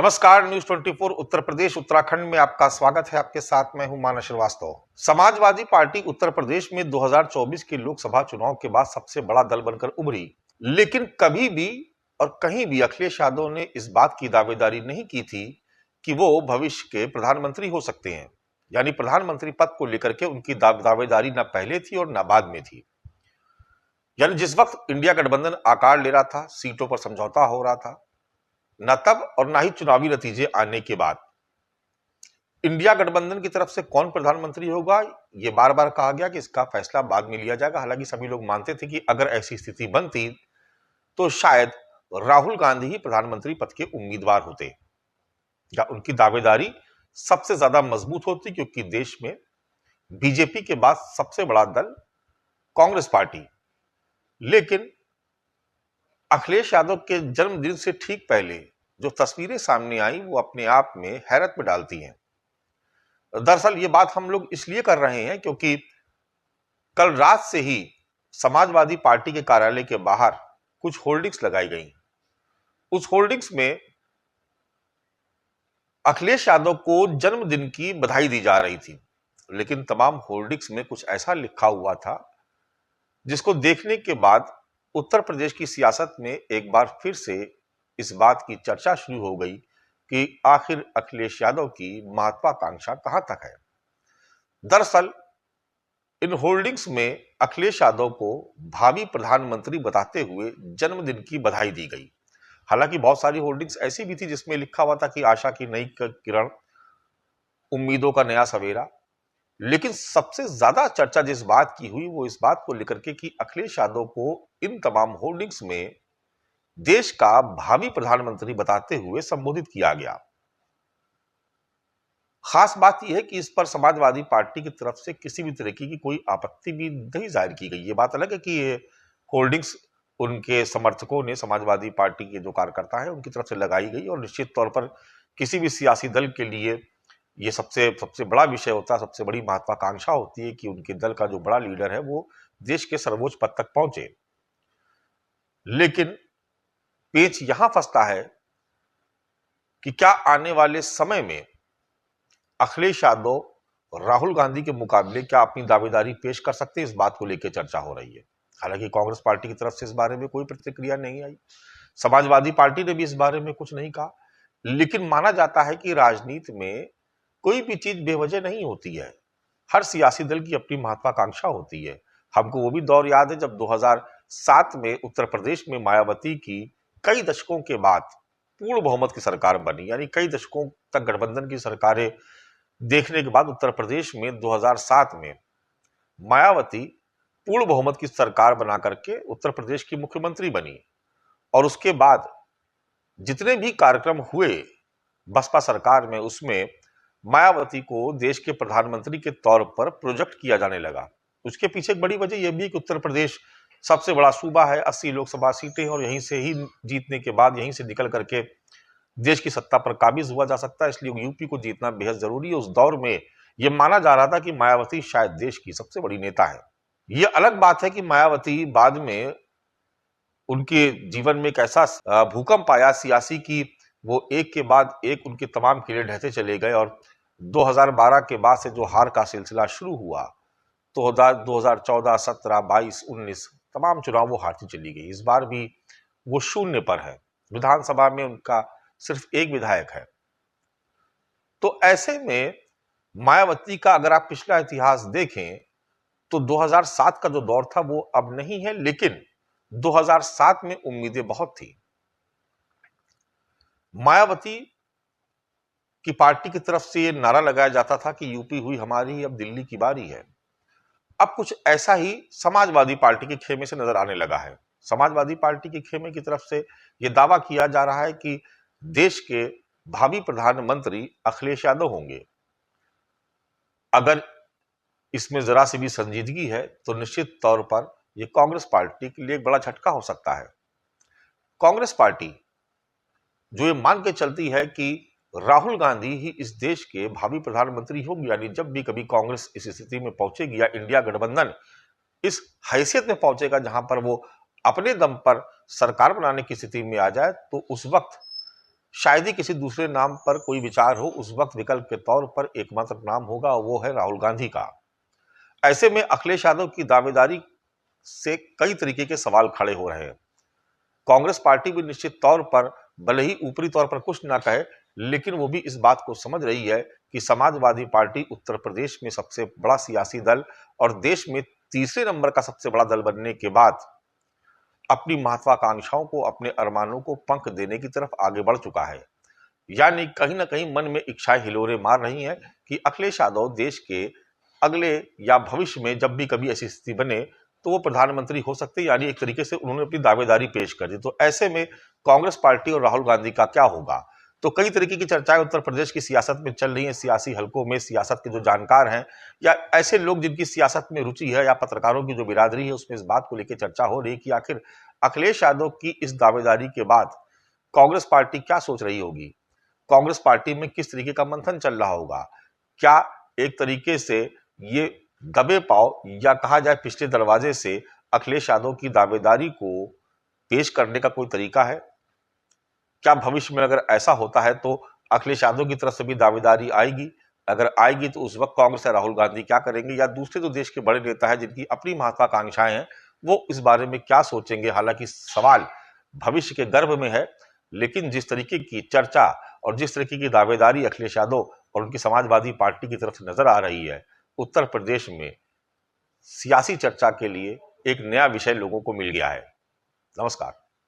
नमस्कार। न्यूज 24 उत्तर प्रदेश उत्तराखंड में आपका स्वागत है। आपके साथ मैं हूं मानस श्रीवास्तव। समाजवादी पार्टी उत्तर प्रदेश में 2024 के लोकसभा चुनाव के बाद सबसे बड़ा दल बनकर उभरी, लेकिन कभी भी और कहीं भी अखिलेश यादव ने इस बात की दावेदारी नहीं की थी कि वो भविष्य के प्रधानमंत्री हो सकते हैं। यानी प्रधानमंत्री पद को लेकर के उनकी दावेदारी न पहले थी और न बाद में थी। यानी जिस वक्त इंडिया गठबंधन आकार ले रहा था, सीटों पर समझौता हो रहा था, न तब और ना ही चुनावी नतीजे आने के बाद इंडिया गठबंधन की तरफ से कौन प्रधानमंत्री होगा यह बार बार कहा गया कि इसका फैसला बाद में लिया जाएगा। हालांकि सभी लोग मानते थे कि अगर ऐसी स्थिति बनती तो शायद राहुल गांधी ही प्रधानमंत्री पद के उम्मीदवार होते या उनकी दावेदारी सबसे ज्यादा मजबूत होती, क्योंकि देश में बीजेपी के बाद सबसे बड़ा दल कांग्रेस पार्टी। लेकिन अखिलेश यादव के जन्मदिन से ठीक पहले जो तस्वीरें सामने आई वो अपने आप में हैरत में डालती हैं। दरअसल ये बात हम लोग इसलिए कर रहे हैं क्योंकि कल रात से ही समाजवादी पार्टी के कार्यालय के बाहर कुछ होर्डिंग्स लगाई गई। उस होर्डिंग्स में अखिलेश यादव को जन्मदिन की बधाई दी जा रही थी, लेकिन तमाम होर्डिंग्स में कुछ ऐसा लिखा हुआ था जिसको देखने के बाद उत्तर प्रदेश की सियासत में एक बार फिर से इस बात की चर्चा शुरू हो गई कि आखिर अखिलेश यादव की महत्वाकांक्षा कहां तक है। दरअसल इन होर्डिंग्स में अखिलेश यादव को भावी प्रधानमंत्री बताते हुए जन्मदिन की बधाई दी गई। हालांकि बहुत सारी होर्डिंग्स ऐसी भी थी जिसमें लिखा हुआ था कि आशा की नई किरण, उम्मीदों का नया सवेरा। लेकिन सबसे ज्यादा चर्चा जिस बात की हुई वो इस बात को लेकर के कि अखिलेश यादव को इन तमाम होर्डिंग्स में देश का भावी प्रधानमंत्री बताते हुए संबोधित किया गया। खास बात यह है कि इस पर समाजवादी पार्टी की तरफ से किसी भी तरीके की कोई आपत्ति भी नहीं जाहिर की गई। ये बात अलग है कि ये होर्डिंग्स उनके समर्थकों ने, समाजवादी पार्टी के जो कार्यकर्ता है उनकी तरफ से लगाई गई, और निश्चित तौर पर किसी भी सियासी दल के लिए ये सबसे सबसे बड़ा विषय होता है, सबसे बड़ी महत्वाकांक्षा होती है कि उनके दल का जो बड़ा लीडर है वो देश के सर्वोच्च पद तक पहुंचे। लेकिन पेच यहां फंसता है कि क्या आने वाले समय में अखिलेश यादव राहुल गांधी के मुकाबले क्या अपनी दावेदारी पेश कर सकते हैं, इस बात को लेकर चर्चा हो रही है। हालांकि कांग्रेस पार्टी की तरफ से इस बारे में कोई प्रतिक्रिया नहीं आई, समाजवादी पार्टी ने भी इस बारे में कुछ नहीं कहा। लेकिन माना जाता है कि राजनीति में कोई भी चीज बेवजह नहीं होती है। हर सियासी दल की अपनी महत्वाकांक्षा होती है। हमको वो भी दौर याद है जब 2007 में उत्तर प्रदेश में मायावती की कई दशकों के बाद पूर्ण बहुमत की सरकार बनी। यानी कई दशकों तक गठबंधन की सरकारें देखने के बाद उत्तर प्रदेश में 2007 में मायावती पूर्ण बहुमत की सरकार बना करके उत्तर प्रदेश की मुख्यमंत्री बनी। और उसके बाद जितने भी कार्यक्रम हुए बसपा सरकार में, उसमें मायावती को देश के प्रधानमंत्री के तौर पर प्रोजेक्ट किया जाने लगा। उसके पीछे एक बड़ी वजह यह भी है कि उत्तर प्रदेश सबसे बड़ा सूबा है, 80 लोकसभा सीटें, और यहीं से ही जीतने के बाद यहीं से निकल करके देश की सत्ता पर काबिज हुआ जा सकता है। इसलिए यूपी को जीतना बेहद जरूरी है। उस दौर में यह माना जा रहा था कि मायावती शायद देश की सबसे बड़ी नेता है। यह अलग बात है कि मायावती बाद में उनके जीवन में एक ऐसा भूकंप आया सियासी की वो एक के बाद एक उनके तमाम किले ढहते चले गए। और 2012 के बाद से जो हार का सिलसिला शुरू हुआ तो 2014, 17, 22, 19 तमाम चुनाव वो हारती चली गई। इस बार भी वो शून्य पर है। विधानसभा में उनका सिर्फ एक विधायक है। तो ऐसे में मायावती का अगर आप पिछला इतिहास देखें तो 2007 का जो दौर था वो अब नहीं है, लेकिन 2007 में उम्मीदें बहुत थी। मायावती की पार्टी की तरफ से ये नारा लगाया जाता था कि यूपी हुई हमारी, अब दिल्ली की बारी है। अब कुछ ऐसा ही समाजवादी पार्टी के खेमे से नजर आने लगा है। समाजवादी पार्टी के खेमे की तरफ से यह दावा किया जा रहा है कि देश के भावी प्रधानमंत्री अखिलेश यादव होंगे। अगर इसमें जरा सी भी संजीदगी है तो निश्चित तौर पर यह कांग्रेस पार्टी के लिए एक बड़ा झटका हो सकता है। कांग्रेस पार्टी जो ये मान के चलती है कि राहुल गांधी ही इस देश के भावी प्रधानमंत्री होंगे, यानी जब भी कभी कांग्रेस इस स्थिति में पहुंचेगी या इंडिया गठबंधन इस हैसियत में पहुंचेगा जहां पर वो अपने दम पर सरकार बनाने की स्थिति में आ जाए, तो उस वक्त शायद ही किसी दूसरे नाम पर कोई विचार हो, उस वक्त विकल्प के तौर पर एकमात्र नाम होगा, वो है राहुल गांधी का। ऐसे में अखिलेश यादव की दावेदारी से कई तरीके के सवाल खड़े हो रहे हैं। कांग्रेस पार्टी भी निश्चित तौर पर, भले ही ऊपरी तौर पर कुछ ना कहे, लेकिन वो भी इस बात को समझ रही है कि समाजवादी पार्टी उत्तर प्रदेश में सबसे बड़ा सियासी दल और देश में तीसरे नंबर का सबसे बड़ा दल बनने के बाद अपनी महत्वाकांक्षाओं को, अपने अरमानों को पंख देने की तरफ आगे बढ़ चुका है। यानी कहीं ना कहीं मन में इच्छाएं हिलोरे मार रही हैं कि अखिलेश यादव देश के अगले या भविष्य में जब भी कभी ऐसी स्थिति बने तो वो प्रधानमंत्री हो सकते हैं। यानी एक तरीके से उन्होंने अपनी दावेदारी पेश कर दी। तो ऐसे में कांग्रेस पार्टी और राहुल गांधी का क्या होगा? तो कई तरीके की चर्चाएं उत्तर प्रदेश की सियासत में चल रही हैं। सियासी हलकों में सियासत के जो जानकार हैं या ऐसे लोग जिनकी सियासत में रुचि है या पत्रकारों की जो बिरादरी है, उसमें इस बात को लेकर चर्चा हो रही है कि आखिर अखिलेश यादव की इस दावेदारी के बाद कांग्रेस पार्टी क्या सोच रही होगी, कांग्रेस पार्टी में किस तरीके का मंथन चल रहा होगा। क्या एक तरीके से ये दबे पाव या कहा जाए पिछले दरवाजे से अखिलेश यादव की दावेदारी को पेश करने का कोई तरीका है? क्या भविष्य में अगर ऐसा होता है तो अखिलेश यादव की तरफ से भी दावेदारी आएगी? अगर आएगी तो उस वक्त कांग्रेस या राहुल गांधी क्या करेंगे, या दूसरे जो देश के बड़े नेता हैं जिनकी अपनी महत्वाकांक्षाएं हैं, वो इस बारे में क्या सोचेंगे? हालांकि सवाल भविष्य के गर्भ में है, लेकिन जिस तरीके की चर्चा और जिस तरीके की दावेदारी अखिलेश यादव और उनकी समाजवादी पार्टी की तरफ से नजर आ रही है, उत्तर प्रदेश में सियासी चर्चा के लिए एक नया विषय लोगों को मिल गया है। नमस्कार।